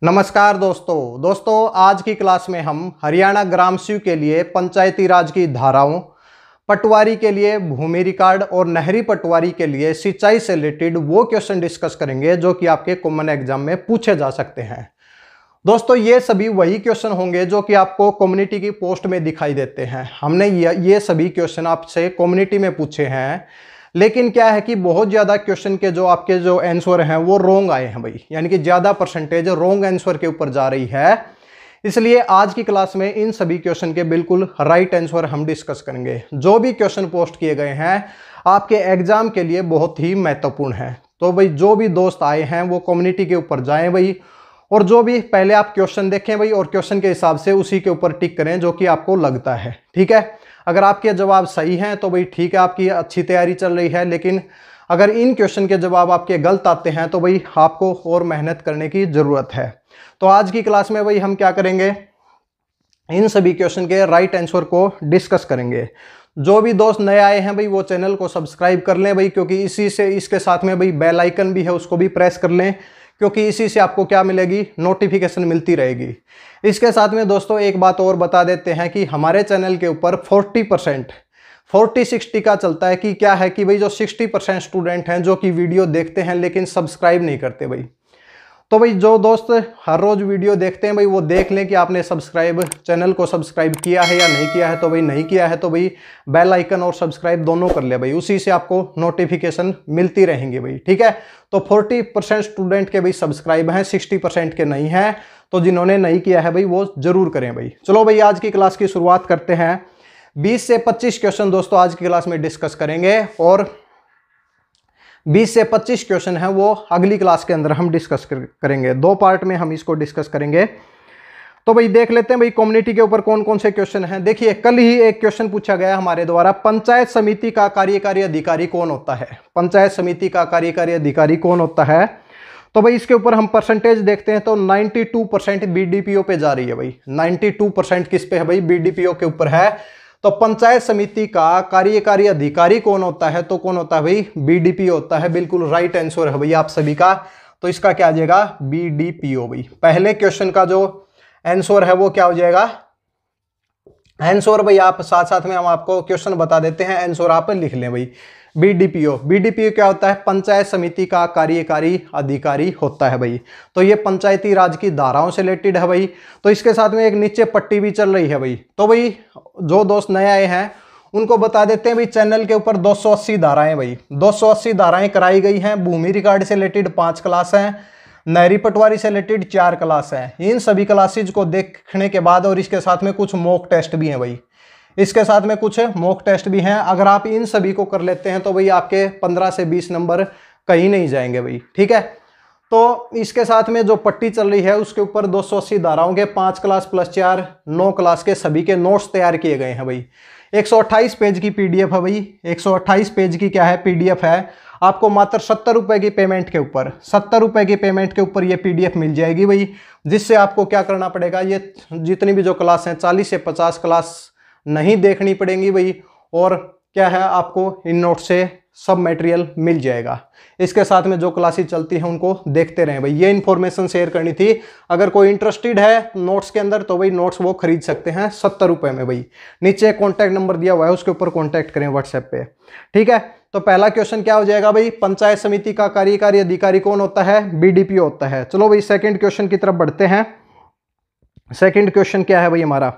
नमस्कार दोस्तों आज की क्लास में हम हरियाणा ग्राम सेवक के लिए पंचायती राज की धाराओं, पटवारी के लिए भूमि रिकॉर्ड और नहरी पटवारी के लिए सिंचाई से रिलेटेड वो क्वेश्चन डिस्कस करेंगे जो कि आपके कॉमन एग्जाम में पूछे जा सकते हैं। दोस्तों ये सभी वही क्वेश्चन होंगे जो कि आपको कम्युनिटी की पोस्ट में दिखाई देते हैं। हमने ये सभी क्वेश्चन आपसे कम्युनिटी में पूछे हैं, लेकिन क्या है कि बहुत ज़्यादा क्वेश्चन के जो आपके जो आंसर हैं वो रॉन्ग आए हैं भाई, यानी कि ज़्यादा परसेंटेज रॉन्ग आंसर के ऊपर जा रही है। इसलिए आज की क्लास में इन सभी क्वेश्चन के बिल्कुल राइट आंसर हम डिस्कस करेंगे। जो भी क्वेश्चन पोस्ट किए गए हैं आपके एग्जाम के लिए बहुत ही महत्वपूर्ण है। तो भाई जो भी दोस्त आए हैं वो कम्युनिटी के ऊपर जाएं भाई, और जो भी पहले आप क्वेश्चन देखें भाई और क्वेश्चन के हिसाब से उसी के ऊपर टिक करें जो कि आपको लगता है। ठीक है, अगर आपके जवाब सही हैं तो भाई ठीक है, आपकी अच्छी तैयारी चल रही है। लेकिन अगर इन क्वेश्चन के जवाब आपके गलत आते हैं तो भाई आपको और मेहनत करने की ज़रूरत है। तो आज की क्लास में भाई हम क्या करेंगे, इन सभी क्वेश्चन के राइट आंसर को डिस्कस करेंगे। जो भी दोस्त नए आए हैं भाई वो चैनल को सब्सक्राइब कर लें भाई, क्योंकि इसके साथ में भाई बेल आइकन भी है, उसको भी प्रेस कर लें, क्योंकि इसी से आपको क्या मिलेगी, नोटिफिकेशन मिलती रहेगी। इसके साथ में दोस्तों एक बात और बता देते हैं कि हमारे चैनल के ऊपर 40-60 का चलता है। कि क्या है कि भाई जो 60% स्टूडेंट हैं जो कि वीडियो देखते हैं लेकिन सब्सक्राइब नहीं करते भाई। तो भाई जो दोस्त हर रोज वीडियो देखते हैं भाई वो देख लें कि आपने चैनल को सब्सक्राइब किया है या नहीं किया है। तो भाई नहीं किया है तो भाई बेल आइकन और सब्सक्राइब दोनों कर ले भाई, उसी से आपको नोटिफिकेशन मिलती रहेंगी भाई। ठीक है, तो 40% स्टूडेंट के भाई सब्सक्राइब हैं, 60% के नहीं हैं। तो जिन्होंने नहीं किया है भाई वो जरूर करें भाई। चलो भाई आज की क्लास की शुरुआत करते हैं। 20 से 25 क्वेश्चन दोस्तों आज की क्लास में डिस्कस करेंगे, और 20 से 25 क्वेश्चन है वो अगली क्लास के अंदर हम डिस्कस करेंगे। दो पार्ट में हम इसको डिस्कस करेंगे। तो भाई देख लेते हैं भाई कम्युनिटी के ऊपर कौन कौन से क्वेश्चन हैं। देखिए कल ही एक क्वेश्चन पूछा गया हमारे द्वारा, पंचायत समिति का कार्यकारी अधिकारी कौन होता है। पंचायत समिति का कार्यकारी अधिकारी कौन होता है। तो भाई इसके ऊपर हम परसेंटेज देखते हैं तो 92% बीडीपीओ पे जा रही है भाई। 92% किस पे है भाई, बीडीपीओ के ऊपर है। तो पंचायत समिति का कार्यकारी अधिकारी कौन होता है, तो कौन होता है भाई, बीडीपीओ होता है। बिल्कुल राइट आंसर है भाई आप सभी का। तो इसका क्या आ जाएगा, बीडीपीओ भाई। पहले क्वेश्चन का जो आंसर है वो क्या हो जाएगा, आंसर भाई आप साथ साथ में हम आपको क्वेश्चन बता देते हैं, आंसर आप लिख लें भाई। बीडीपीओ क्या होता है, पंचायत समिति का कार्यकारी अधिकारी होता है भाई। तो ये पंचायती राज की धाराओं से रिलेटेड है भाई। तो इसके साथ में एक नीचे पट्टी भी चल रही है भाई। तो भाई जो दोस्त नए आए हैं उनको बता देते हैं भाई, चैनल के ऊपर 280 धाराएं भाई, 280 धाराएं कराई गई हैं। भूमि रिकॉर्ड से रिलेटेड 5 क्लास हैं, नहरी पटवारी से रिलेटेड 4 क्लास हैं। इन सभी क्लासेज को देखने के बाद और इसके साथ में कुछ मॉक टेस्ट भी हैं भाई, इसके साथ में कुछ मॉक टेस्ट भी हैं। अगर आप इन सभी को कर लेते हैं तो भाई आपके 15 से 20 नंबर कहीं नहीं जाएंगे भाई। ठीक है, तो इसके साथ में जो पट्टी चल रही है उसके ऊपर 280 धाराओं के 5 क्लास प्लस 4 9 क्लास के सभी के नोट्स तैयार किए गए हैं भाई। 128 पेज की पीडीएफ है भाई, 128 पेज की क्या है, पीडीएफ है। आपको मात्र 70 रुपए की पेमेंट के ऊपर, 70 रुपए की पेमेंट के ऊपर ये पीडीएफ मिल जाएगी भाई। जिससे आपको क्या करना पड़ेगा, ये जितनी भी जो क्लास हैं 40 से 50 क्लास नहीं देखनी पड़ेंगी भाई, और क्या है आपको इन नोट से सब मटेरियल मिल जाएगा। इसके साथ में जो क्लासेस चलती हैं उनको देखते रहें भाई। ये इन्फॉर्मेशन शेयर करनी थी। अगर कोई इंटरेस्टेड है नोट्स के अंदर तो भाई नोट्स वो खरीद सकते हैं 70 रुपए में भाई। नीचे कॉन्टैक्ट नंबर दिया हुआ है, उसके ऊपर कॉन्टैक्ट करें व्हाट्सएप पे। ठीक है, तो पहला क्वेश्चन क्या हो जाएगा भाई, पंचायत समिति का कार्यकारी अधिकारी कौन होता है, बीडीपीओ होता है। चलो भाई सेकेंड क्वेश्चन की तरफ बढ़ते हैं। सेकेंड क्वेश्चन क्या है भाई हमारा,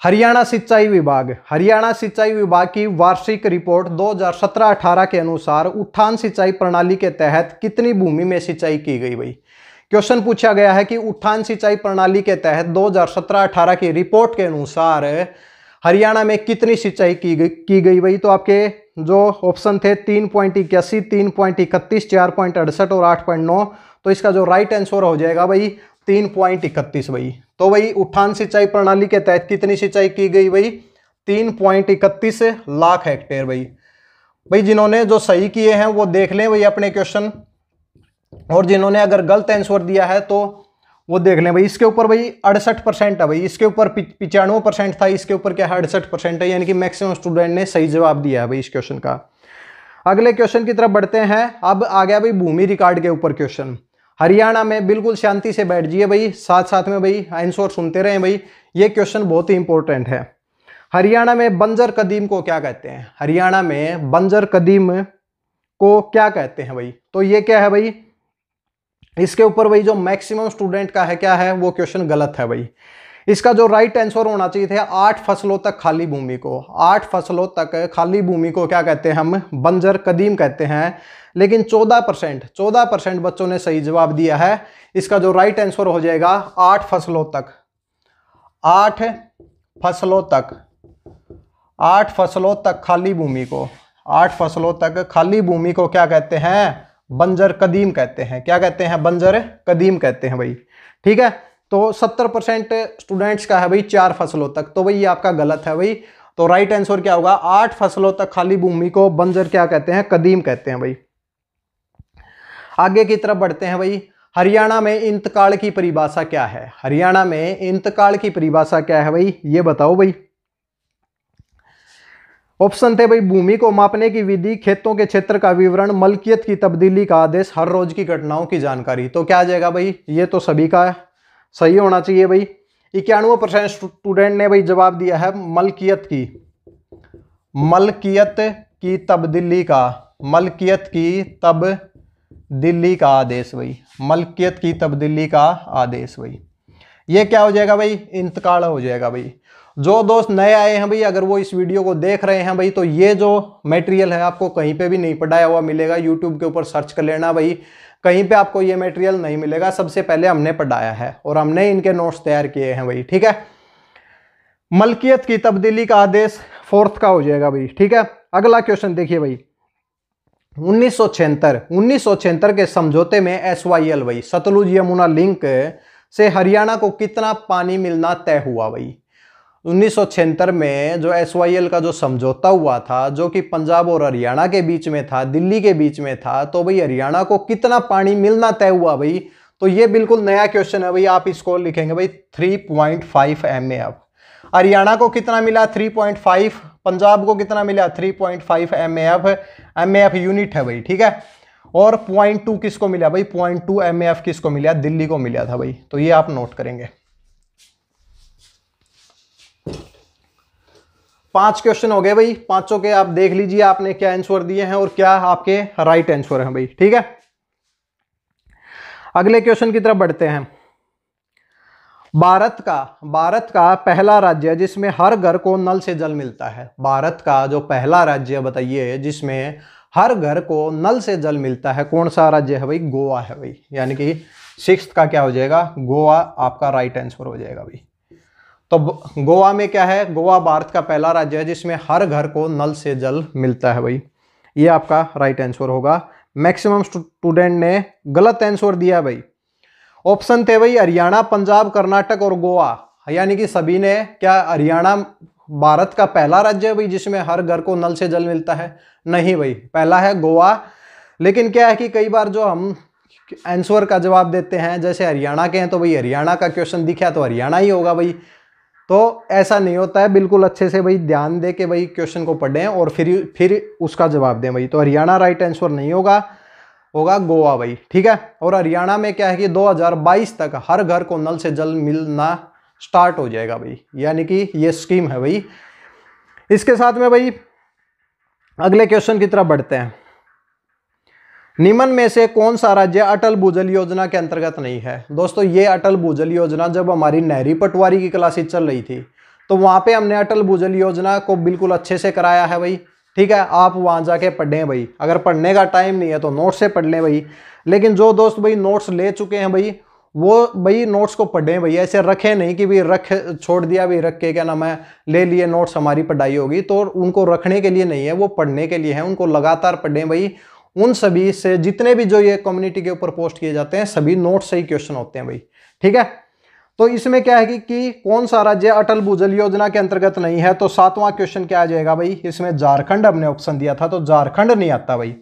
हरियाणा सिंचाई विभाग की वार्षिक रिपोर्ट 2017-18 के अनुसार उठान सिंचाई प्रणाली के तहत कितनी भूमि में सिंचाई की गई भाई। क्वेश्चन पूछा गया है कि उठान सिंचाई प्रणाली के तहत 2017-18 की रिपोर्ट के अनुसार हरियाणा में कितनी सिंचाई की गई भाई। तो आपके जो ऑप्शन थे 3.81, 3.31, 4.68 और 8.9। तो इसका जो राइट आंसर हो जाएगा भाई 3.31 भाई। तो भाई उठान सिंचाई प्रणाली के तहत कितनी सिंचाई की गई भाई, 3.31 लाख हेक्टेयर भाई। जिन्होंने जो सही किए हैं वो देख लें भाई अपने क्वेश्चन, और जिन्होंने अगर गलत आंसर दिया है तो वो देख लें भाई। इसके ऊपर भाई 68% है भाई, इसके ऊपर 95% था, इसके ऊपर क्या है 68% है, यानी कि मैक्सिमम स्टूडेंट ने सही जवाब दिया है भाई इस क्वेश्चन का। अगले क्वेश्चन की तरफ बढ़ते हैं। अब आ गया भाई भूमि रिकॉर्ड के ऊपर क्वेश्चन। हरियाणा में बिल्कुल शांति से बैठ जाइए भाई, साथ साथ में भाई आंसर सुनते रहें भाई, ये क्वेश्चन बहुत ही इंपॉर्टेंट है। हरियाणा में बंजर कदीम को क्या कहते हैं? हरियाणा में बंजर कदीम को क्या कहते हैं भाई? तो ये क्या है भाई, इसके ऊपर भाई जो मैक्सिमम स्टूडेंट का है क्या है, वो क्वेश्चन गलत है भाई। इसका जो राइट आंसर होना चाहिए था 8 फसलों तक खाली भूमि को, 8 फसलों तक खाली भूमि को क्या कहते हैं हम? बंजर कदीम कहते हैं। लेकिन 14% बच्चों ने सही जवाब दिया है। इसका जो राइट आंसर हो जाएगा 8 फसलों तक, 8 फसलों तक, 8 फसलों तक खाली भूमि को, 8 फसलों तक खाली भूमि को क्या कहते हैं? बंजर कदीम कहते हैं। क्या कहते हैं? बंजर कदीम कहते हैं भाई। ठीक है, तो 70% स्टूडेंट्स का है भाई 4 फसलों तक, तो भाई ये आपका गलत है भाई। तो राइट आंसर क्या होगा? 8 फसलों तक खाली भूमि को बंजर क्या कहते हैं? कदीम कहते हैं भाई। आगे की तरफ बढ़ते हैं भाई। हरियाणा में इंतकाल की परिभाषा क्या है? हरियाणा में इंतकाल की परिभाषा क्या है भाई, ये बताओ भाई। ऑप्शन थे भाई, भूमि को मापने की विधि, खेतों के क्षेत्र का विवरण, मलकियत की तब्दीली का आदेश, हर रोज की घटनाओं की जानकारी। तो क्या आ जाएगा भाई? ये तो सभी का सही होना चाहिए भाई। 91% स्टूडेंट ने भाई जवाब दिया है मलकियत की, मलकियत की तब्दीली का, मलकियत की तब्दीली का आदेश भाई, मलकियत की तब्दीली का आदेश भाई। ये क्या हो जाएगा भाई? इंतकाल हो जाएगा भाई। जो दोस्त नए आए हैं भाई, अगर वो इस वीडियो को देख रहे हैं भाई, तो ये जो मटेरियल है आपको कहीं पे भी नहीं पढ़ाया हुआ मिलेगा। यूट्यूब के ऊपर सर्च कर लेना भाई, कहीं पे आपको ये मटेरियल नहीं मिलेगा। सबसे पहले हमने पढ़ाया है और हमने इनके नोट्स तैयार किए हैं भाई। ठीक है, मलकियत की तब्दीली का आदेश 4th का हो जाएगा भाई। ठीक है, अगला क्वेश्चन देखिए भाई। 1976 के समझौते में SYL भाई, सतलुज यमुना लिंक से हरियाणा को कितना पानी मिलना तय हुआ भाई? 1976 में जो SYL का जो समझौता हुआ था, जो कि पंजाब और हरियाणा के बीच में था, दिल्ली के बीच में था, तो भाई हरियाणा को कितना पानी मिलना तय हुआ भाई? तो ये बिल्कुल नया क्वेश्चन है भाई। आप इसको लिखेंगे भाई 3.5 MAF। हरियाणा को कितना मिला? 3.5। पंजाब को कितना मिला? 3.5 MAF। MAF यूनिट है भाई। ठीक है, और 0.2 किसको मिला भाई? 0.2 MAF किसको मिला? दिल्ली को मिला था भाई। तो ये आप नोट करेंगे। 5 क्वेश्चन हो गए भाई, पांचों के आप देख लीजिए आपने क्या आंसर दिए हैं और क्या आपके राइट आंसर हैं भाई। ठीक है, अगले क्वेश्चन की तरफ बढ़ते हैं। भारत का पहला राज्य जिसमें हर घर को नल से जल मिलता है। भारत का जो पहला राज्य बताइए जिसमें हर घर को नल से जल मिलता है, कौन सा राज्य है भाई? गोवा है भाई। यानी कि 6th का क्या हो जाएगा? गोवा आपका राइट आंसर हो जाएगा भाई। तो गोवा में क्या है? गोवा भारत का पहला राज्य है जिसमें हर घर को नल से जल मिलता है भाई। ये आपका राइट आंसर होगा। मैक्सिमम स्टूडेंट ने गलत आंसर दिया भाई। ऑप्शन थे भाई हरियाणा, पंजाब, कर्नाटक और गोवा। यानी कि सभी ने क्या, हरियाणा भारत का पहला राज्य है भाई जिसमें हर घर को नल से जल मिलता है? नहीं भाई, पहला है गोवा। लेकिन क्या है कि कई बार जो हम आंसर का जवाब देते हैं, जैसे हरियाणा के हैं तो भाई हरियाणा का क्वेश्चन दिखा तो हरियाणा ही होगा भाई। तो ऐसा नहीं होता है, बिल्कुल अच्छे से भाई ध्यान दे के भाई क्वेश्चन को पढ़ें और फिर उसका जवाब दें भाई। तो हरियाणा राइट आंसर नहीं होगा, होगा गोवा भाई। ठीक है, और हरियाणा में क्या है कि 2022 तक हर घर को नल से जल मिलना स्टार्ट हो जाएगा भाई। यानी कि ये स्कीम है भाई। इसके साथ में भाई अगले क्वेश्चन की तरफ बढ़ते हैं। निम्न में से कौन सा राज्य अटल भूजल योजना के अंतर्गत नहीं है? दोस्तों ये अटल भूजल योजना जब हमारी नहरी पटवारी की क्लासेस चल रही थी तो वहां पे हमने अटल भूजल योजना को बिल्कुल अच्छे से कराया है भाई। ठीक है, आप वहां जाके पढ़ें भाई। अगर पढ़ने का टाइम नहीं है तो नोट्स से पढ़ लें भाई। लेकिन जो दोस्त भाई नोट्स ले चुके हैं भाई, वो भाई नोट्स को पढ़ें भाई। ऐसे रखे नहीं कि भाई रख छोड़ दिया भाई, रख के क्या नाम है ले लिए नोट्स हमारी पढ़ाई होगी। तो उनको रखने के लिए नहीं है, वो पढ़ने के लिए है। उनको लगातार पढ़ें भाई। उन सभी से जितने भी जो ये कम्युनिटी के ऊपर पोस्ट किए जाते हैं सभी नोट्स से ही क्वेश्चन होते हैं भाई। ठीक है, तो इसमें क्या है कि कौन सा राज्य अटल भूजल योजना के अंतर्गत नहीं है? तो 7वां क्वेश्चन क्या आ जाएगा भाई? इसमें झारखंड हमने ऑप्शन दिया था, तो झारखंड नहीं आता भाई।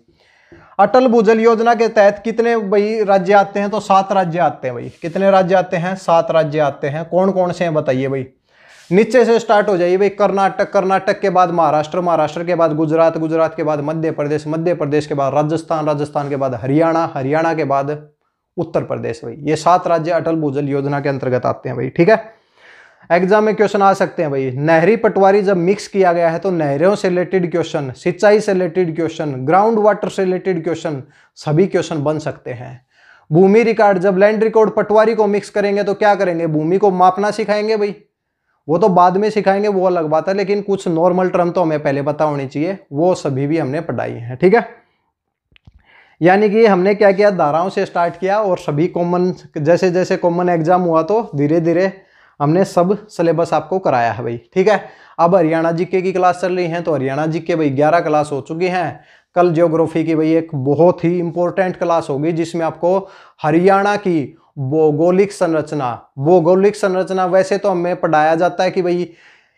अटल भूजल योजना के तहत कितने भाई राज्य आते हैं? तो 7 राज्य आते हैं भाई। कितने राज्य आते हैं? 7 राज्य आते हैं। कौन कौन से हैं बताइए भाई? नीचे से स्टार्ट हो जाइए भाई, कर्नाटक, कर्नाटक के बाद महाराष्ट्र, महाराष्ट्र के बाद गुजरात, गुजरात के बाद मध्य प्रदेश, मध्य प्रदेश के बाद राजस्थान, राजस्थान के बाद हरियाणा, हरियाणा के बाद उत्तर प्रदेश भाई। ये 7 राज्य अटल भूजल योजना के अंतर्गत आते हैं भाई, ठीक है। एग्जाम में क्वेश्चन आ सकते हैं भाई, नहरी पटवारी जब मिक्स किया गया है तो नहरों से रिलेटेड क्वेश्चन, सिंचाई से रिलेटेड क्वेश्चन, ग्राउंड वाटर से रिलेटेड क्वेश्चन, सभी क्वेश्चन बन सकते हैं। भूमि रिकॉर्ड, जब लैंड रिकॉर्ड पटवारी को मिक्स करेंगे तो क्या करेंगे, भूमि को मापना सिखाएंगे भाई, वो तो बाद में सिखाएंगे, वो अलग बात है, लेकिन कुछ नॉर्मल टर्म तो हमें पहले पता होनी चाहिए, वो सभी भी हमने पढ़ाई है, ठीक है। यानी कि हमने क्या किया, धाराओं से स्टार्ट किया और सभी कॉमन, जैसे जैसे कॉमन एग्जाम हुआ तो धीरे धीरे हमने सब सिलेबस आपको कराया है भाई, ठीक है। अब हरियाणा जीके की क्लास चल रही है, तो हरियाणा जीके भाई 11 क्लास हो चुकी हैं। कल ज्योग्राफी की भाई एक बहुत ही इंपॉर्टेंट क्लास होगी, जिसमें आपको हरियाणा की भौगोलिक संरचना, भौगोलिक संरचना वैसे तो हमें पढ़ाया जाता है कि भाई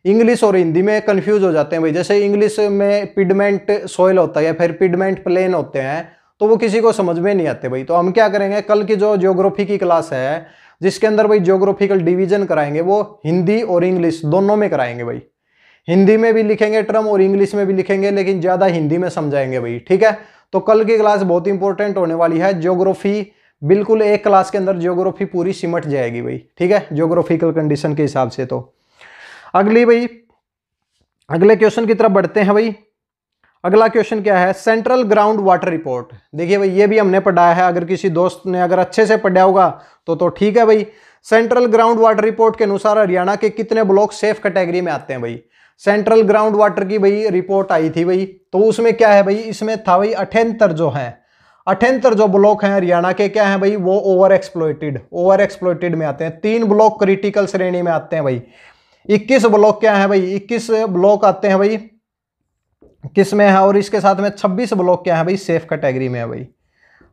इंग्लिश और हिंदी में कंफ्यूज हो जाते हैं भाई। जैसे इंग्लिश में पिडमेंट सॉइल होता है या फिर पिडमेंट प्लेन होते हैं, तो वो किसी को समझ में नहीं आते भाई। तो हम क्या करेंगे, कल की जो ज्योग्राफी की क्लास है, जिसके अंदर भाई ज्योग्राफिकल डिवीजन कराएंगे, वो हिंदी और इंग्लिश दोनों में कराएंगे भाई। हिंदी में भी लिखेंगे टर्म और इंग्लिश में भी लिखेंगे, लेकिन ज्यादा हिंदी में समझाएंगे भाई, ठीक है। तो कल की क्लास बहुत इंपॉर्टेंट होने वाली है। ज्योग्राफी बिल्कुल एक क्लास के अंदर ज्योग्राफी पूरी सिमट जाएगी भाई, ठीक है, ज्योग्राफिकल कंडीशन के हिसाब से। तो अगली भाई, अगले क्वेश्चन की तरफ बढ़ते हैं भाई। अगला क्वेश्चन क्या है, सेंट्रल ग्राउंड वाटर रिपोर्ट। देखिए भाई, ये भी हमने पढ़ाया है, अगर किसी दोस्त ने अगर अच्छे से पढ़ा होगा तो ठीक है भाई। सेंट्रल ग्राउंड वाटर रिपोर्ट के अनुसार हरियाणा के कितने ब्लॉक सेफ कैटेगरी में आते हैं भाई। सेंट्रल ग्राउंड वाटर की भाई रिपोर्ट आई थी भाई, तो उसमें क्या है भाई, इसमें था भाई 78 जो है, 78 जो ब्लॉक हैं हरियाणा के, क्या है भाई, वो ओवर एक्सप्लॉइटेड में आते हैं। 3 ब्लॉक क्रिटिकल श्रेणी में आते हैं भाई। 21 ब्लॉक क्या है भाई, 21 ब्लॉक आते हैं भाई किस में है, और इसके साथ में 26 ब्लॉक क्या है भाई, सेफ कैटेगरी में है भाई,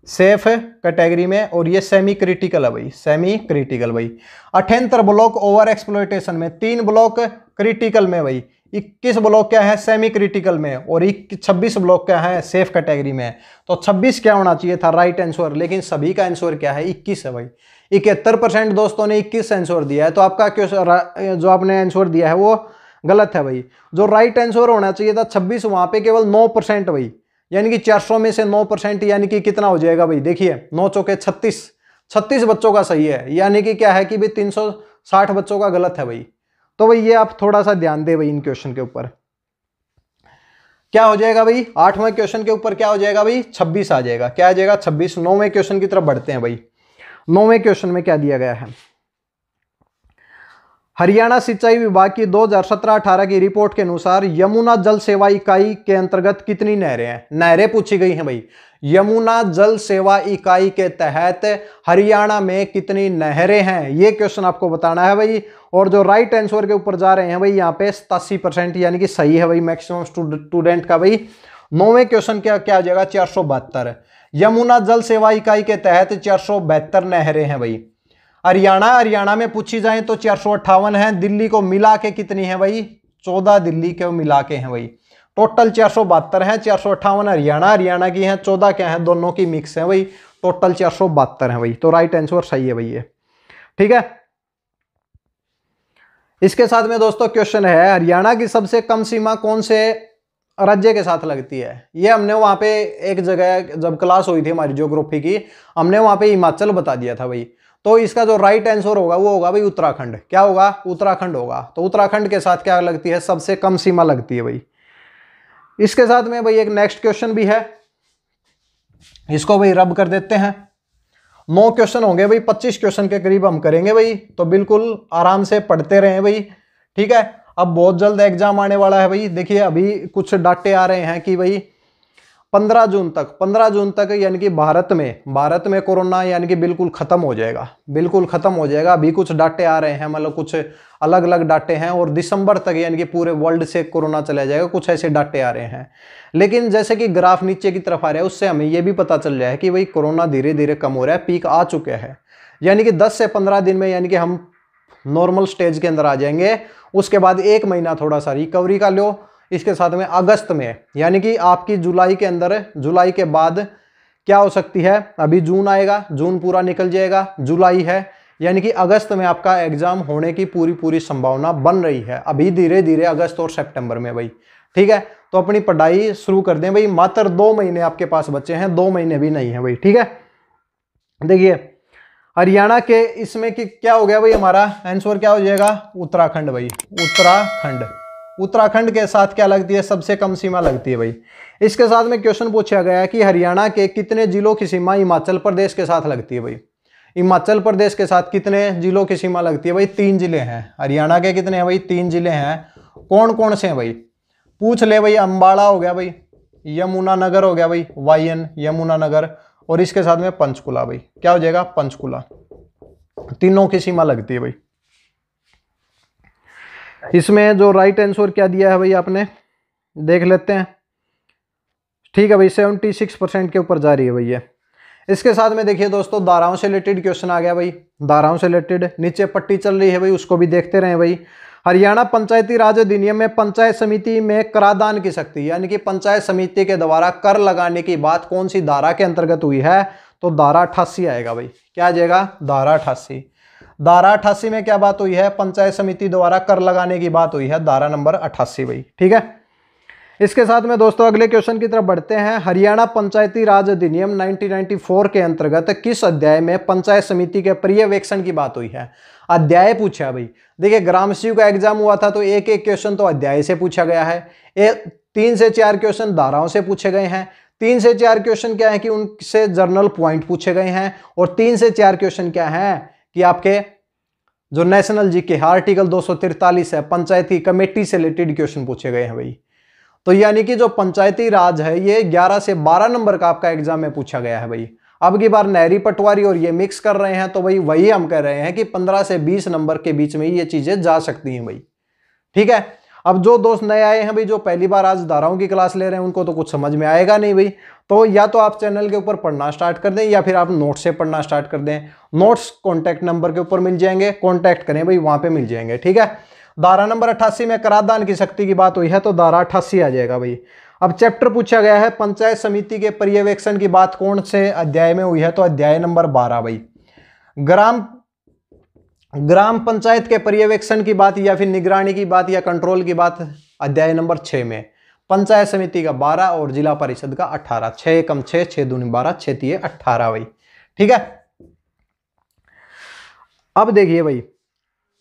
सेफ कैटेगरी में। और ये सेमी क्रिटिकल है भाई, सेमी क्रिटिकल भाई। 78 ब्लॉक ओवर एक्सप्लॉइटेशन में, 3 ब्लॉक क्रिटिकल में भाई, 21 ब्लॉक क्या है सेमी क्रिटिकल में, और 26 ब्लॉक क्या है सेफ कैटेगरी में। तो 26 क्या होना चाहिए था राइट आंसर, लेकिन सभी का आंसर क्या है 21 है भाई। 71% दोस्तों ने 21 आंसर दिया है, तो आपका क्वेश्चन जो आपने आंसर दिया है वो गलत है भाई। जो राइट आंसर होना चाहिए था 26, वहां पे केवल 9% भाई, यानी कि 400 में से 9%, यानी कि कितना हो जाएगा भाई, देखिए 9 चौके 36 बच्चों का सही है, यानी कि क्या है कि भाई 360 बच्चों का गलत है भाई। तो भाई ये आप थोड़ा सा ध्यान दे भाई इन क्वेश्चन के ऊपर। क्या हो जाएगा भाई, 8वें क्वेश्चन के ऊपर क्या हो जाएगा भाई, 26 आ जाएगा। क्या आ जाएगा 26। 9वें क्वेश्चन की तरफ बढ़ते हैं भाई। 9वें क्वेश्चन में क्या दिया गया है, हरियाणा सिंचाई विभाग की 2017-18 की रिपोर्ट के अनुसार यमुना जल सेवा इकाई के अंतर्गत कितनी नहरें हैं। नहरें पूछी गई हैं भाई, यमुना जल सेवा इकाई के तहत हरियाणा में कितनी नहरें हैं, ये क्वेश्चन आपको बताना है भाई। और जो राइट आंसर के ऊपर जा रहे हैं भाई, यहाँ पे 87% यानी कि सही है भाई मैक्सिमम स्टूडेंट का भाई। 9वें क्वेश्चन क्या हो जाएगा, 472। यमुना जल सेवा इकाई के तहत 472 नहरें हैं भाई। हरियाणा में पूछी जाए तो 458 है। दिल्ली को मिला के कितनी है भाई, 14 दिल्ली के मिला के हैं भाई। टोटल 472 है, 458 हरियाणा की है, 14 क्या है, दोनों की मिक्स है भाई। टोटल 472 है भाई। तो राइट आंसर सही है भाई ये, ठीक है। इसके साथ में दोस्तों क्वेश्चन है, हरियाणा की सबसे कम सीमा कौन से राज्य के साथ लगती है। ये हमने वहां पे एक जगह जब क्लास हुई थी हमारी ज्योग्राफी की, हमने वहां पे हिमाचल बता दिया था भाई। तो इसका जो राइट आंसर होगा वो होगा भाई उत्तराखंड। क्या होगा, उत्तराखंड होगा। तो उत्तराखंड के साथ क्या लगती है, सबसे कम सीमा लगती है भाई। इसके साथ में भाई एक नेक्स्ट क्वेश्चन भी है, इसको भाई रब कर देते हैं। 9 क्वेश्चन होंगे भाई, 25 क्वेश्चन के करीब हम करेंगे भाई। तो बिल्कुल आराम से पढ़ते रहें भाई, ठीक है। अब बहुत जल्द एग्जाम आने वाला है भाई। देखिए अभी कुछ डाटे आ रहे हैं कि भाई 15 जून तक यानी कि भारत में कोरोना यानी कि बिल्कुल खत्म हो जाएगा। अभी कुछ डाटे आ रहे हैं, मतलब कुछ अलग अलग डाटे हैं, और दिसंबर तक यानी कि पूरे वर्ल्ड से कोरोना चला जाएगा, कुछ ऐसे डाटे आ रहे हैं। लेकिन जैसे कि ग्राफ नीचे की तरफ आ रहा है, उससे हमें यह भी पता चल रहा है कि भाई कोरोना धीरे धीरे कम हो रहा है, पीक आ चुके हैं। यानी कि 10 से 15 दिन में यानी कि हम नॉर्मल स्टेज के अंदर आ जाएंगे। उसके बाद 1 महीना थोड़ा सा रिकवरी का लो। इसके साथ में अगस्त में यानी कि आपकी जुलाई के अंदर, जुलाई के बाद क्या हो सकती है, अभी जून आएगा, जून पूरा निकल जाएगा, जुलाई है, यानी कि अगस्त में आपका एग्जाम होने की पूरी संभावना बन रही है, अभी धीरे धीरे अगस्त और सितंबर में भाई। ठीक है, तो अपनी पढ़ाई शुरू कर दें भाई। मात्र 2 महीने आपके पास बचे हैं, 2 महीने भी नहीं है भाई। ठीक है, देखिए हरियाणा के इसमें कि क्या हो गया भाई, हमारा आंसर क्या हो जाएगा, उत्तराखंड भाई। उत्तराखंड, उत्तराखंड के साथ क्या लगती है, सबसे कम सीमा लगती है भाई। इसके साथ में क्वेश्चन पूछा गया कि हरियाणा के कितने जिलों की सीमा हिमाचल प्रदेश के साथ लगती है भाई। हिमाचल प्रदेश के साथ कितने जिलों की सीमा लगती है भाई, 3 जिले हैं। हरियाणा के कितने हैं भाई, 3 जिले हैं। कौन कौन से हैं भाई, पूछ ले भाई। अंबाला हो गया भाई, यमुनानगर हो गया भाई, वायन यमुनानगर, और इसके साथ में पंचकुला भाई। क्या हो जाएगा, पंचकुला। तीनों की सीमा लगती है भाई। इसमें जो राइट आंसर क्या दिया है भाई आपने, देख लेते हैं। ठीक है भाई, 76% के ऊपर जा रही है भाई ये। इसके साथ में देखिए दोस्तों, धाराओं से रिलेटेड क्वेश्चन आ गया भाई। धाराओं से रिलेटेड नीचे पट्टी चल रही है भाई, उसको भी देखते रहे भाई। हरियाणा पंचायती राज अधिनियम में पंचायत समिति में करादान की शक्ति, यानी कि पंचायत समिति के द्वारा कर लगाने की बात कौन सी धारा के अंतर्गत हुई है, तो धारा 88 आएगा भाई। क्या आ जाएगा, धारा 88। धारा 88 में क्या बात हुई है, पंचायत समिति द्वारा कर लगाने की बात हुई है, धारा नंबर 88 भाई। ठीक है, इसके साथ में दोस्तों अगले क्वेश्चन की तरफ बढ़ते हैं। हरियाणा पंचायती राज अधिनियम 1994 के अंतर्गत किस अध्याय में पंचायत समिति के पर्यवेक्षण की बात हुई है। अध्याय पूछा है भाई। देखिए ग्राम सेवक का एग्जाम हुआ था तो एक एक क्वेश्चन तो अध्याय से पूछा गया है, 3 से 4 क्वेश्चन धाराओं से पूछे गए हैं, 3 से 4 क्वेश्चन क्या है कि उनसे जर्नल पॉइंट पूछे गए हैं, और 3 से 4 क्वेश्चन क्या है कि आपके जो नेशनल जीके आर्टिकल 243 है, पंचायती कमेटी से रिलेटेड क्वेश्चन पूछे गए हैं भाई। तो यानी कि जो पंचायती राज है ये 11 से 12 नंबर का आपका एग्जाम में पूछा गया है भाई। अब की बार नहरी पटवारी और ये मिक्स कर रहे हैं, तो भाई वही हम कह रहे हैं कि 15 से 20 नंबर के बीच में ये चीजें जा सकती हैं भाई। ठीक है, अब जो दोस्त नए आए हैं भाई, जो पहली बार आज धाराओं की क्लास ले रहे हैं, उनको तो कुछ समझ में आएगा नहीं भाई। तो या तो आप चैनल के ऊपर पढ़ना स्टार्ट कर दें, या फिर आप नोट से पढ़ना स्टार्ट कर दें। नोट्स कॉन्टैक्ट नंबर के ऊपर मिल जाएंगे, कॉन्टैक्ट करें भाई, वहां पे मिल जाएंगे। ठीक है, धारा नंबर 88 में कराधान की शक्ति की बात हुई है, तो धारा 88 आ जाएगा भाई। अब चैप्टर पूछा गया है पंचायत समिति के पर्यवेक्षण की बात कौन से अध्याय में हुई है, तो अध्याय नंबर 12 भाई। ग्राम पंचायत के पर्यवेक्षण की बात या फिर निगरानी की बात या कंट्रोल की बात अध्याय नंबर 6 में। पंचायत समिति का 12 और जिला परिषद का 18। 6 कम 6, 6 दूनी 12, 6 तिये 18 भाई। ठीक है, अब देखिए भाई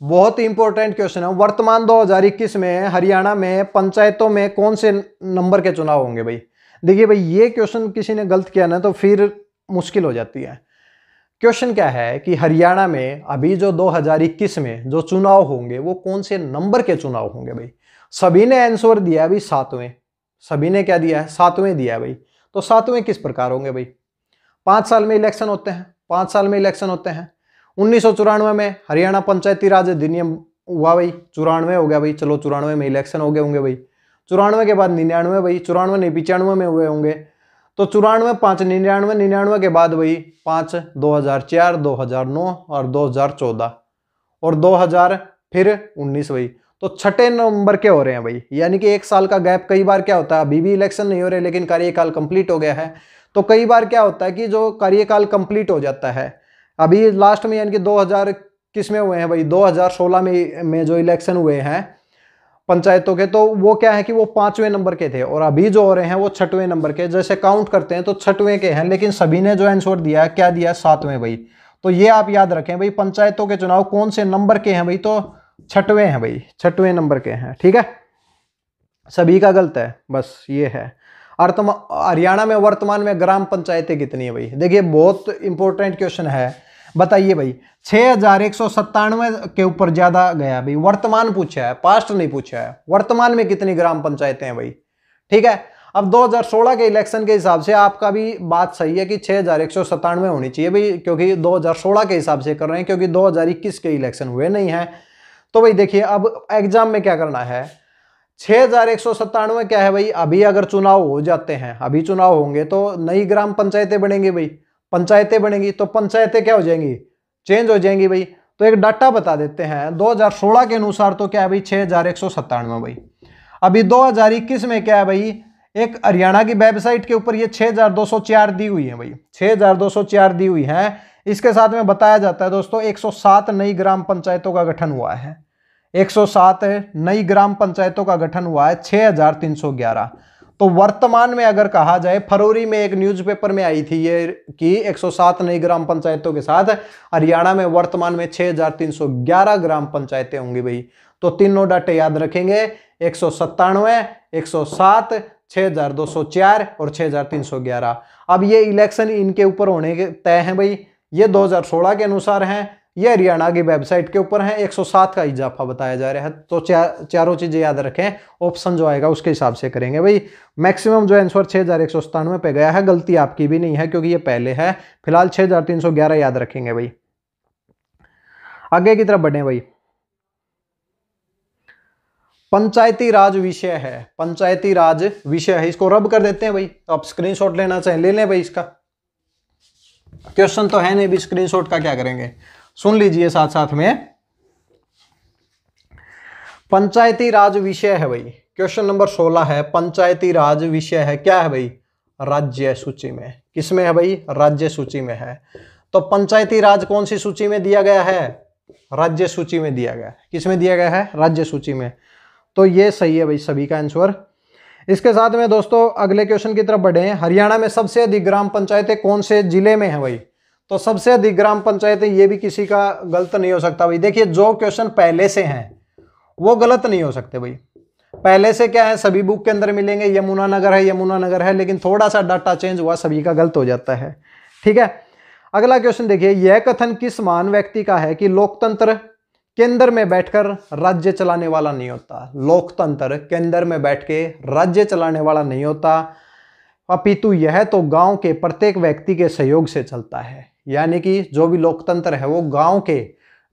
बहुत ही इंपॉर्टेंट क्वेश्चन है। वर्तमान 2021 में हरियाणा में पंचायतों में कौन से नंबर के चुनाव होंगे भाई। देखिए भाई ये क्वेश्चन किसी ने गलत किया ना तो फिर मुश्किल हो जाती है। क्वेश्चन क्या है कि हरियाणा में अभी जो 2021 में जो चुनाव होंगे वो कौन से नंबर के चुनाव होंगे भाई। सभी ने आंसर दिया भाई 7वें, सभी ने क्या दिया है, 7वें दिया है भाई। तो 7वें किस प्रकार होंगे भाई, 5 साल में इलेक्शन होते हैं, 5 साल में इलेक्शन होते हैं। 1994 में हरियाणा पंचायती राज अधिनियम हुआ भाई, 94 हो गया भाई, चलो 94 में इलेक्शन हो गए होंगे भाई। 94 के बाद 99 भाई, 94 नहीं 95 में हुए होंगे। तो 94, 5, 99, 99 के बाद भाई 5, 2004, 2009 और 2014 और 2000 फिर 19 भाई। तो 6ठे नंबर के हो रहे हैं भाई, यानी कि 1 साल का गैप। कई बार क्या होता है, अभी भी इलेक्शन नहीं हो रहे लेकिन कार्यकाल कंप्लीट हो गया है। तो कई बार क्या होता है कि जो कार्यकाल कंप्लीट हो जाता है, अभी लास्ट में यानी कि 2000 किस में हुए हैं भाई, 2016 में जो इलेक्शन हुए हैं पंचायतों के, तो वो क्या है कि वो 5वें नंबर के थे और अभी जो हो रहे हैं वो 6वें नंबर के। जैसे काउंट करते हैं तो 6वें के हैं, लेकिन सभी ने जो आंसर दिया है क्या दिया, 7वें भाई। तो ये आप याद रखें भाई, पंचायतों के चुनाव कौन से नंबर के हैं भाई, तो 6वें हैं भाई, 6वें नंबर के हैं। ठीक है, सभी का गलत है, बस ये है। हरियाणा में वर्तमान में ग्राम पंचायतें कितनी है भाई। देखिए बहुत इंपॉर्टेंट क्वेश्चन है, बताइए भाई। 6197 के ऊपर ज्यादा गया भाई, वर्तमान पूछा है, पास्ट नहीं पूछा है। वर्तमान में कितनी ग्राम पंचायतें हैं भाई। ठीक है, अब 2016 के इलेक्शन के हिसाब से आपका भी बात सही है कि 6197 होनी चाहिए भाई, क्योंकि 2016 के हिसाब से कर रहे हैं, क्योंकि 2021 के इलेक्शन हुए नहीं है। तो भाई देखिए अब एग्जाम में क्या करना है, 6197 क्या है भाई, अभी अगर चुनाव हो जाते हैं, अभी चुनाव होंगे तो नई ग्राम पंचायतें बनेंगी भाई, पंचायतें बनेंगी तो पंचायतें क्या हो जाएंगी, चेंज हो जाएंगी भाई। तो एक डाटा बता देते हैं 2016 के अनुसार, तो क्या है भाई 6197 भाई। अभी 2021 में क्या है भाई, एक हरियाणा की वेबसाइट के ऊपर ये 6204 दी हुई है भाई, 6204 दी हुई है। इसके साथ में बताया जाता है दोस्तों 107 नई ग्राम पंचायतों का गठन हुआ है। 107 नई ग्राम पंचायतों का गठन हुआ है 6311। तो वर्तमान में अगर कहा जाए, फरवरी में एक न्यूज़पेपर में आई थी ये कि 107 नई ग्राम पंचायतों के साथ हरियाणा में वर्तमान में 6311 ग्राम पंचायतें होंगी भाई। तो तीनों डाटे याद रखेंगे, 197, 107, 6204 और 6311। अब ये इलेक्शन इनके ऊपर होने के तय हैं भाई, ये 2016 के अनुसार हैं, ये हरियाणा की वेबसाइट के ऊपर है। 107 का इजाफा बताया जा रहा है। तो चारों चीजें याद रखें, ऑप्शन जो आएगा उसके हिसाब से करेंगे भाई। मैक्सिमम जो आंसर 6197 पे गया है, गलती आपकी भी नहीं है क्योंकि ये पहले है। फिलहाल 6311 याद रखेंगे भाई। आगे की तरफ बढ़े भाई। पंचायती राज विषय है, पंचायती राज विषय है, इसको रब कर देते हैं भाई। तो आप स्क्रीनशॉट लेना चाहें ले लें भाई। इसका क्वेश्चन तो है नहीं भी, स्क्रीनशॉट का क्या करेंगे, सुन लीजिए साथ साथ में। पंचायती राज विषय है भाई, क्वेश्चन नंबर 16 है। पंचायती राज विषय है, क्या है भाई, राज्य सूची में। किसमें है भाई, राज्य सूची में है। तो पंचायती राज कौन सी सूची में दिया गया है, राज्य सूची में दिया गया है। किसमें दिया गया है, राज्य सूची में। तो ये सही है भाई सभी का आंसर। इसके साथ में दोस्तों अगले क्वेश्चन की तरफ बढ़े। हरियाणा में सबसे अधिक ग्राम पंचायतें कौन से जिले में है भाई। तो सबसे अधिक ग्राम पंचायतें, ये भी किसी का गलत नहीं हो सकता भाई। देखिए जो क्वेश्चन पहले से हैं वो गलत नहीं हो सकते भाई। पहले से क्या है, सभी बुक के अंदर मिलेंगे, यमुनानगर है, यमुनानगर है, लेकिन थोड़ा सा डाटा चेंज हुआ, सभी का गलत हो जाता है। ठीक है, अगला क्वेश्चन देखिए। यह कथन किस महान व्यक्ति का है कि लोकतंत्र केंद्र में बैठकर राज्य चलाने वाला नहीं होता। लोकतंत्र केंद्र में बैठ के राज्य चलाने वाला नहीं होता, अपितु यह तो गांव के प्रत्येक व्यक्ति के सहयोग से चलता है। यानी कि जो भी लोकतंत्र है वो गांव के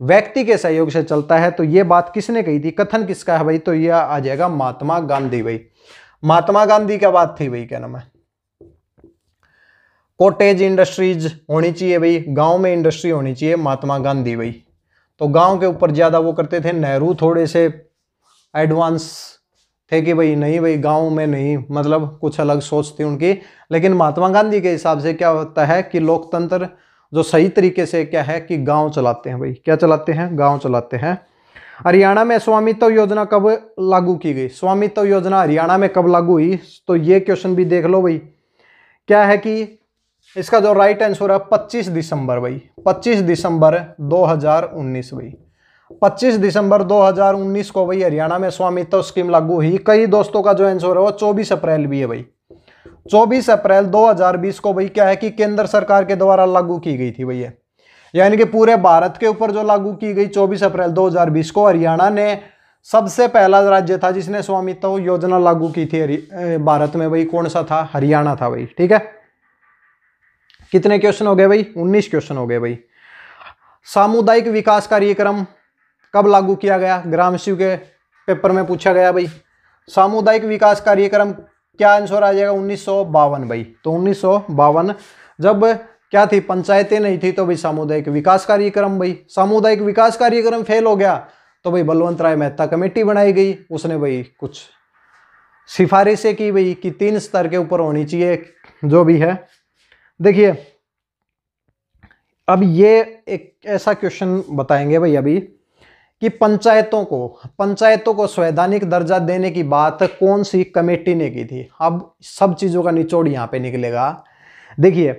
व्यक्ति के सहयोग से चलता है। तो ये बात किसने कही थी, कथन किसका है भाई, तो यह आ जाएगा महात्मा गांधी भाई। महात्मा गांधी क्या बात थी भाई, क्या नाम है, कॉटेज इंडस्ट्रीज होनी चाहिए भाई, गांव में इंडस्ट्री होनी चाहिए, महात्मा गांधी भाई। तो गांव के ऊपर ज्यादा वो करते थे। नेहरू थोड़े से एडवांस थे कि भाई नहीं भाई गांव में नहीं, मतलब कुछ अलग सोच थी उनकी। लेकिन महात्मा गांधी के हिसाब से क्या होता है कि लोकतंत्र जो सही तरीके से क्या है कि गांव चलाते हैं भाई। क्या चलाते हैं, गांव चलाते हैं। हरियाणा में स्वामित्व योजना कब लागू की गई। स्वामित्व योजना हरियाणा में कब लागू हुई, तो ये क्वेश्चन भी देख लो भाई। क्या है कि इसका जो राइट आंसर है 25 दिसंबर भाई, 25 दिसंबर 2019 भाई। 25 दिसंबर 2019 को भाई हरियाणा में स्वामित्व स्कीम लागू हुई। कई दोस्तों का जो आंसर है वो 24 अप्रैल भी है भाई। 24 अप्रैल 2020 को भाई क्या है कि केंद्र सरकार के द्वारा लागू की गई थी भैया। यानी कि पूरे भारत के ऊपर जो लागू की गई 24 अप्रैल 2020 को, हरियाणा ने सबसे पहला राज्य था जिसने स्वामित्व योजना लागू की थी भारत में भाई। कौन सा था, हरियाणा था भाई। ठीक है, कितने क्वेश्चन हो गए भाई, 19 क्वेश्चन हो गए भाई। सामुदायिक विकास कार्यक्रम कब लागू किया गया, ग्राम शिव के पेपर में पूछा गया भाई। सामुदायिक विकास कार्यक्रम क्या आंसर आ जाएगा, 1952 भाई। तो 1952 जब क्या थी, पंचायतें नहीं थी, तो भाई सामुदायिक विकास कार्यक्रम भाई। सामुदायिक विकास कार्यक्रम फेल हो गया तो भाई बलवंत राय मेहता कमेटी बनाई गई। उसने भाई कुछ सिफारिशें की भाई कि 3 स्तर के ऊपर होनी चाहिए जो भी है। देखिए अब ये एक ऐसा क्वेश्चन बताएंगे भाई अभी कि पंचायतों को संवैधानिक दर्जा देने की बात कौन सी कमेटी ने की थी। अब सब चीजों का निचोड़ यहां पे निकलेगा। देखिए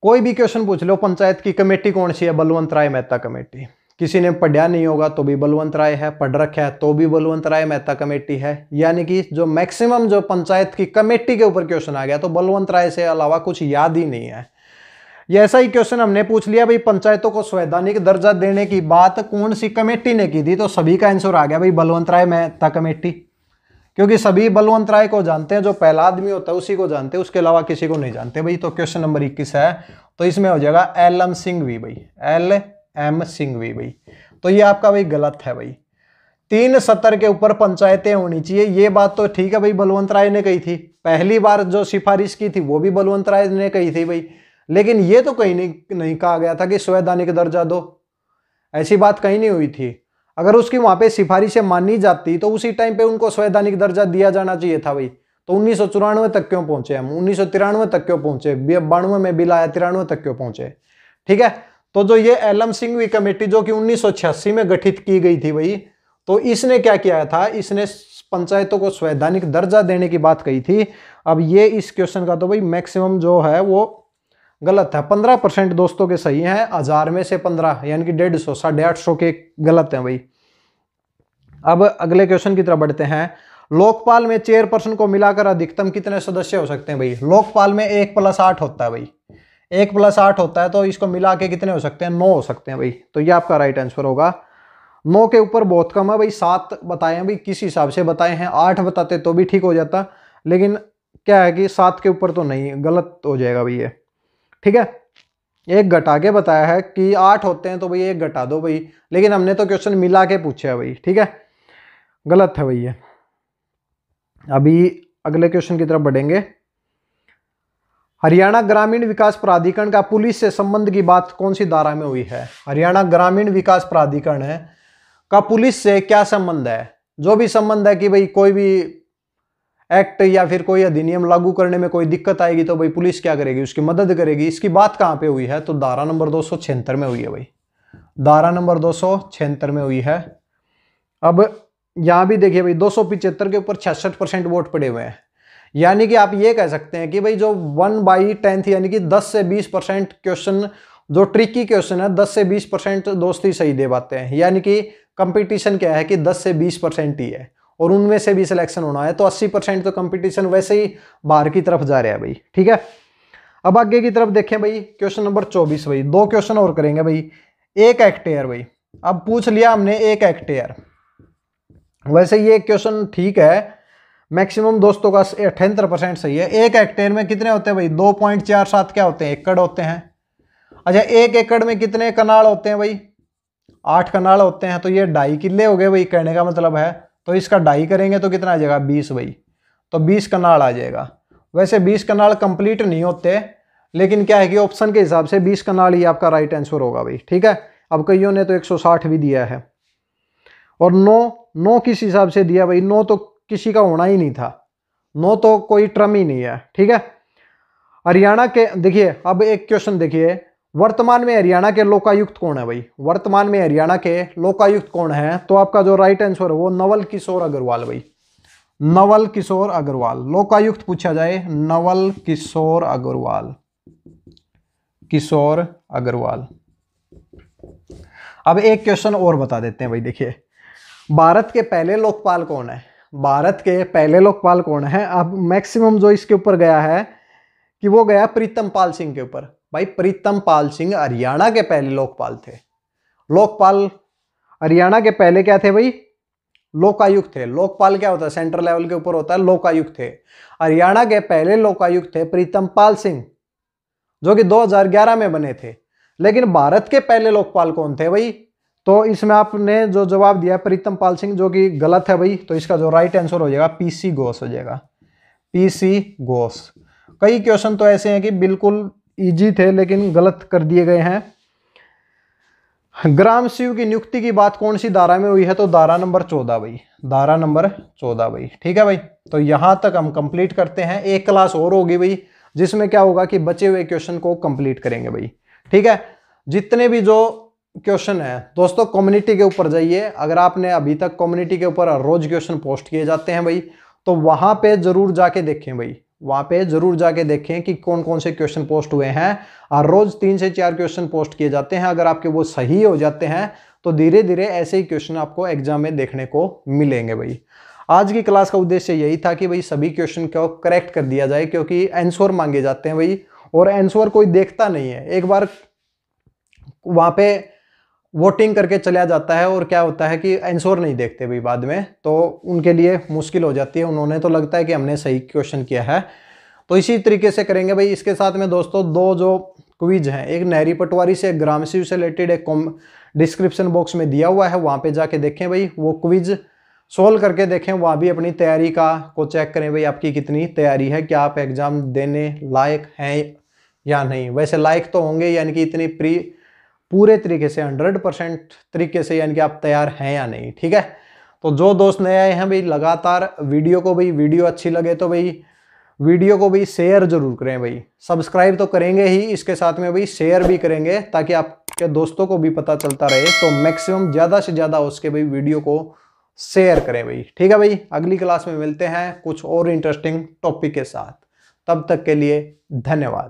कोई भी क्वेश्चन पूछ लो, पंचायत की कमेटी कौन सी है, बलवंत राय मेहता कमेटी। किसी ने पढ़ा नहीं होगा तो भी बलवंत राय है, पढ़ रखा है तो भी बलवंत राय मेहता कमेटी है। यानी कि जो मैक्सिमम जो पंचायत की कमेटी के ऊपर क्वेश्चन आ गया तो बलवंत राय से अलावा कुछ याद ही नहीं है। ये ऐसा ही क्वेश्चन हमने पूछ लिया भाई, पंचायतों को संवैधानिक दर्जा देने की बात कौन सी कमेटी ने की थी, तो सभी का आंसर आ गया भाई बलवंत राय मेहता कमेटी। क्योंकि सभी बलवंत राय को जानते हैं, जो पहला आदमी होता है उसी को जानते हैं, उसके अलावा किसी को नहीं जानते भाई। तो क्वेश्चन नंबर 21 है, तो इसमें हो जाएगा LM सिंघवी भाई, LM सिंघवी भाई। तो ये आपका भाई गलत है भाई। 3 सत्र के ऊपर पंचायतें होनी चाहिए, ये बात तो ठीक है भाई, बलवंत राय ने कही थी। पहली बार जो सिफारिश की थी वो भी बलवंत राय ने कही थी भाई। लेकिन ये तो कहीं नहीं कहा गया था कि संवैधानिक दर्जा दो, ऐसी बात कहीं नहीं हुई थी। अगर उसकी वहां पे सिफारिशें मानी जाती तो उसी टाइम पे उनको संवैधानिक दर्जा दिया जाना चाहिए था भाई। तो 1994 तक क्यों पहुंचे हम, 1993 तक क्यों पहुंचे, 92 में बिल आया, 93 तक क्यों पहुंचे। ठीक है। तो जो ये एलएम सिंघवी कमेटी जो कि 1986 में गठित की गई थी भाई, तो इसने क्या किया था, इसने पंचायतों को संवैधानिक दर्जा देने की बात कही थी। अब ये इस क्वेश्चन का तो भाई मैक्सिमम जो है वो गलत है। 15% दोस्तों के सही हैं, 1000 में से 15 यानी कि 150, 850 के गलत हैं भाई। अब अगले क्वेश्चन की तरफ बढ़ते हैं। लोकपाल में चेयरपर्सन को मिलाकर अधिकतम कितने सदस्य हो सकते हैं भाई? लोकपाल में 1+8 होता है भाई, 1+8 होता है, तो इसको मिला के कितने हो सकते हैं? 9 हो सकते हैं भाई। तो ये आपका राइट आंसर होगा। 9 के ऊपर बहुत कम है भाई, 7 बताए हैं भाई, किस हिसाब से बताए हैं, 8 बताते तो भी ठीक हो जाता, लेकिन क्या है कि 7 के ऊपर तो नहीं, गलत हो जाएगा भाई ये, ठीक है। एक घटा के बताया है कि 8 होते हैं तो भाई एक घटा दो भाई, लेकिन हमने तो क्वेश्चन मिला के पूछा है भाई, ठीक है, गलत है भाई ये। अभी अगले क्वेश्चन की तरफ बढ़ेंगे। हरियाणा ग्रामीण विकास प्राधिकरण का पुलिस से संबंध की बात कौन सी धारा में हुई है? हरियाणा ग्रामीण विकास प्राधिकरण है का पुलिस से क्या संबंध है? जो भी संबंध है कि भाई कोई भी एक्ट या फिर कोई अधिनियम लागू करने में कोई दिक्कत आएगी तो भाई पुलिस क्या करेगी? उसकी मदद करेगी। इसकी बात कहां पे हुई है? तो धारा नंबर 276 में हुई है भाई, धारा नंबर 276 में हुई है। अब यहां भी देखिए भाई, 275 के ऊपर 66% वोट पड़े हुए हैं, यानी कि आप ये कह सकते हैं कि भाई जो 1/10 यानी कि 10 से 20% क्वेश्चन जो ट्रिकी क्वेश्चन है, 10 से 20% दोस्त ही सही दे पाते हैं, यानी कि कंपटीशन क्या है कि 10 से 20% ही है, और उनमें से भी सिलेक्शन होना है, तो 80% तो कंपटीशन वैसे ही बाहर की तरफ जा रहा है भाई, ठीक है। अब आगे की तरफ देखें भाई, क्वेश्चन नंबर 24 भाई, 2 क्वेश्चन और करेंगे भाई। 1 हेक्टेयर भाई, अब पूछ लिया हमने 1 हेक्टेयर, वैसे ये क्वेश्चन ठीक है, मैक्सिमम दोस्तों का 78% सही है। 1 हेक्टेयर में कितने होते हैं भाई? 2.47 क्या होते हैं? एकड़ होते हैं। अच्छा, 1 एकड़ में कितने कनाल होते हैं भाई? 8 कनाल होते हैं, तो ये 2.5 किले हो गए भाई, कहने का मतलब है। तो इसका 2.5 करेंगे तो कितना आ जाएगा? 20 भाई, तो 20 कनाल आ जाएगा। वैसे 20 कनाल कंप्लीट नहीं होते, लेकिन क्या है कि ऑप्शन के हिसाब से 20 कनाल ही आपका राइट आंसर होगा भाई, ठीक है। अब कईयों ने तो 160 भी दिया है, और 9 किस हिसाब से दिया भाई? 9 तो किसी का होना ही नहीं था, 9 तो कोई टर्म ही नहीं है, ठीक है। हरियाणा के देखिए, अब एक क्वेश्चन देखिए, वर्तमान में हरियाणा के लोकायुक्त कौन है भाई? वर्तमान में हरियाणा के लोकायुक्त कौन है? तो आपका जो राइट आंसर है वो नवल किशोर अग्रवाल भाई, नवल किशोर अग्रवाल। लोकायुक्त पूछा जाए, नवल किशोर अग्रवाल, किशोर अग्रवाल। अब एक क्वेश्चन और बता देते हैं भाई, देखिए, भारत के पहले लोकपाल कौन है? भारत के पहले लोकपाल कौन है? अब मैक्सिमम जो इसके ऊपर गया है कि वो गया प्रीतम पाल सिंह के ऊपर भाई। प्रीतम पाल सिंह हरियाणा के पहले लोकपाल थे। लोकपाल हरियाणा के पहले क्या थे भाई? लोकायुक्त थे। लोकपाल क्या होता है? सेंट्रल लेवल के ऊपर होता है, लोकायुक्त थे। हरियाणा के पहले लोकायुक्त थे प्रीतम पाल सिंह, जो कि 2011 में बने थे। लेकिन भारत के पहले लोकपाल कौन थे भाई? तो इसमें आपने जो जवाब दिया प्रीतम पाल सिंह, जो कि गलत है भाई, तो इसका जो राइट आंसर हो जाएगा पीसी घोष हो जाएगा, पीसी घोष। कई क्वेश्चन तो ऐसे हैं कि बिल्कुल इजी थे लेकिन गलत कर दिए गए हैं। ग्राम सेवक की नियुक्ति की बात कौन सी धारा में हुई है? तो धारा नंबर 14 भाई, धारा नंबर 14 भाई, ठीक है भाई। तो यहां तक हम कंप्लीट करते हैं। एक क्लास और होगी भाई, जिसमें क्या होगा कि बचे हुए क्वेश्चन को कंप्लीट करेंगे भाई, ठीक है। जितने भी जो क्वेश्चन है दोस्तों, कम्युनिटी के ऊपर जाइए। अगर आपने अभी तक कम्युनिटी के ऊपर रोज क्वेश्चन पोस्ट किए जाते हैं भाई, तो वहां पे जरूर जाके देखें भाई, वहां पे जरूर जाके देखें कि कौन कौन से क्वेश्चन पोस्ट हुए हैं। और रोज 3 से 4 क्वेश्चन पोस्ट किए जाते हैं। अगर आपके वो सही हो जाते हैं तो धीरे धीरे ऐसे ही क्वेश्चन आपको एग्जाम में देखने को मिलेंगे भाई। आज की क्लास का उद्देश्य यही था कि भाई सभी क्वेश्चन को करेक्ट कर दिया जाए, क्योंकि आंसर मांगे जाते हैं भाई, और आंसर कोई देखता नहीं है। एक बार वहां पे वोटिंग करके चला जाता है, और क्या होता है कि आंसर नहीं देखते भाई बाद में, तो उनके लिए मुश्किल हो जाती है। उन्होंने तो लगता है कि हमने सही क्वेश्चन किया है। तो इसी तरीके से करेंगे भाई। इसके साथ में दोस्तों 2 जो क्विज हैं, एक नहरी पटवारी से, ग्राम सेवक से रिलेटेड, एक डिस्क्रिप्शन बॉक्स में दिया हुआ है, वहां पे जाके देखें भाई, वो क्विज सोल्व करके देखें। वहां भी अपनी तैयारी को चेक करें भाई, आपकी कितनी तैयारी है, क्या आप एग्जाम देने लायक हैं या नहीं। वैसे लायक तो होंगे, यानी कि इतनी पूरे तरीके से 100% तरीके से, यानी कि आप तैयार हैं या नहीं, ठीक है। तो जो दोस्त नए आए हैं भाई, लगातार वीडियो को भाई, वीडियो अच्छी लगे तो भाई वीडियो को भाई शेयर जरूर करें भाई, सब्सक्राइब तो करेंगे ही, इसके साथ में भाई शेयर भी करेंगे ताकि आपके दोस्तों को भी पता चलता रहे। तो मैक्सिमम ज़्यादा से ज़्यादा उसके भाई वीडियो को शेयर करें भाई। ठीक है भाई, अगली क्लास में मिलते हैं कुछ और इंटरेस्टिंग टॉपिक के साथ। तब तक के लिए धन्यवाद।